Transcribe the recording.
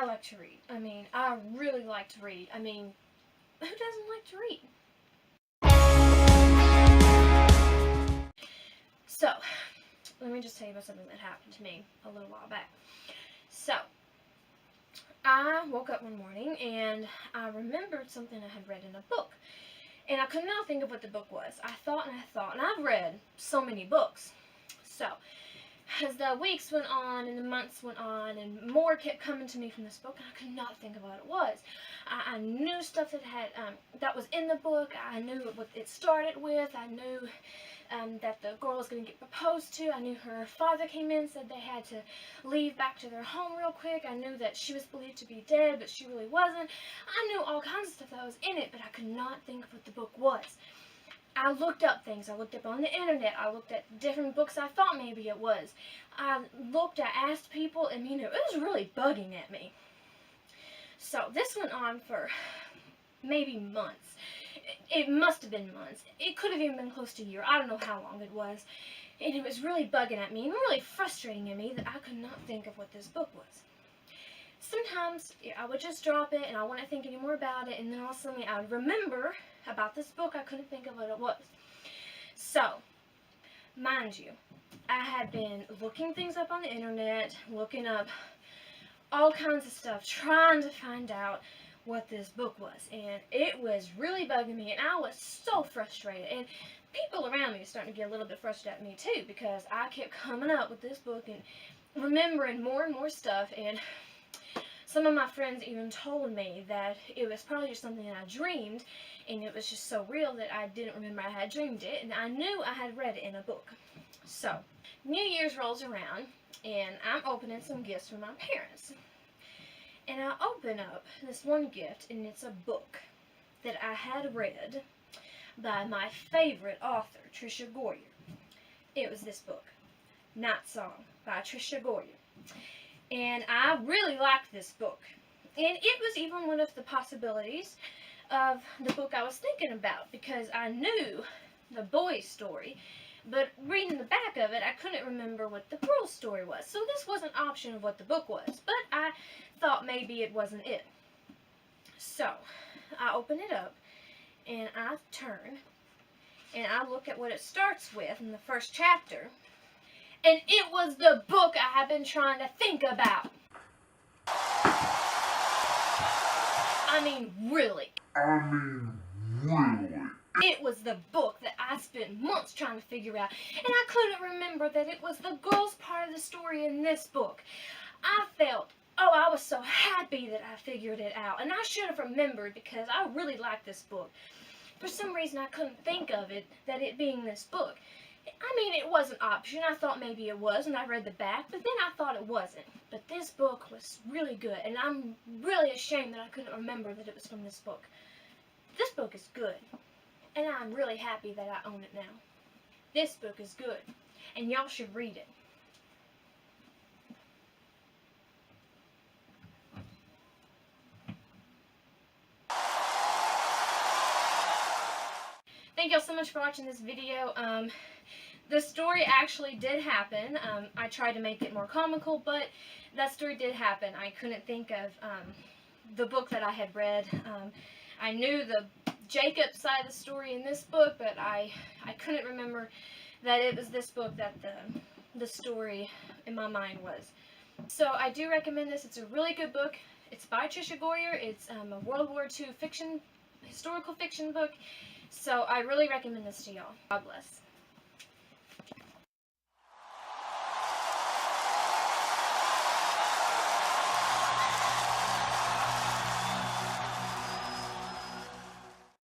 I like to read. I mean, I really like to read. I mean, who doesn't like to read? So, let me just tell you about something that happened to me a little while back. So, I woke up one morning and I remembered something I had read in a book. And I could not think of what the book was. I thought, and I've read so many books. So, as the weeks went on and the months went on and more kept coming to me from this book, and I could not think of what it was. I knew stuff that was in the book. I knew what it started with. I knew that the girl was going to get proposed to. I knew her father came in, said they had to leave back to their home real quick. I knew that she was believed to be dead, but she really wasn't. I knew all kinds of stuff that was in it, but I could not think of what the book was. I looked up things. I looked up on the internet. I looked at different books I thought maybe it was. I asked people, and it was really bugging at me. So this went on for maybe months. It must have been months. It could have even been close to a year. I don't know how long it was. And it was really bugging at me and really frustrating at me that I could not think of what this book was. Sometimes I would just drop it and I wouldn't think any more about it, and then all of a sudden I would remember about this book. I couldn't think of what it was. So, mind you, I had been looking things up on the internet, looking up all kinds of stuff, trying to find out what this book was, and it was really bugging me, and I was so frustrated, and people around me were starting to get a little bit frustrated at me too, because I kept coming up with this book and remembering more and more stuff, and some of my friends even told me that it was probably just something I dreamed, and it was just so real that I didn't remember I had dreamed it, and I knew I had read it in a book. So, New Year's rolls around, and I'm opening some gifts from my parents. And I open up this one gift, and it's a book that I had read by my favorite author, Tricia Goyer. It was this book, Night Song by Tricia Goyer. And I really liked this book. And it was even one of the possibilities of the book I was thinking about, because I knew the boy's story, but reading the back of it, I couldn't remember what the girl's story was. So this was an option of what the book was, but I thought maybe it wasn't it. So, I open it up, and I turn, and I look at what it starts with in the first chapter, and it was the book I had been trying to think about. I mean, really. It was the book that I spent months trying to figure out, and I couldn't remember that it was the girl's part of the story in this book. I was so happy that I figured it out, and I should have remembered, because I really liked this book. For some reason, I couldn't think of it, that it being this book. I mean, it was an option. I thought maybe it was, and I read the back, but then I thought it wasn't. But this book was really good, and I'm really ashamed that I couldn't remember that it was from this book. This book is good, and I'm really happy that I own it now. This book is good, and y'all should read it. Thank y'all so much for watching this video. The story actually did happen. I tried to make it more comical, but that story did happen. I couldn't think of the book that I had read. I knew the Jacob side of the story in this book, but I couldn't remember that it was this book that the story in my mind was. So I do recommend this. It's a really good book. It's by Tricia Goyer. It's a World War II historical fiction book. So I really recommend this to y'all. God bless.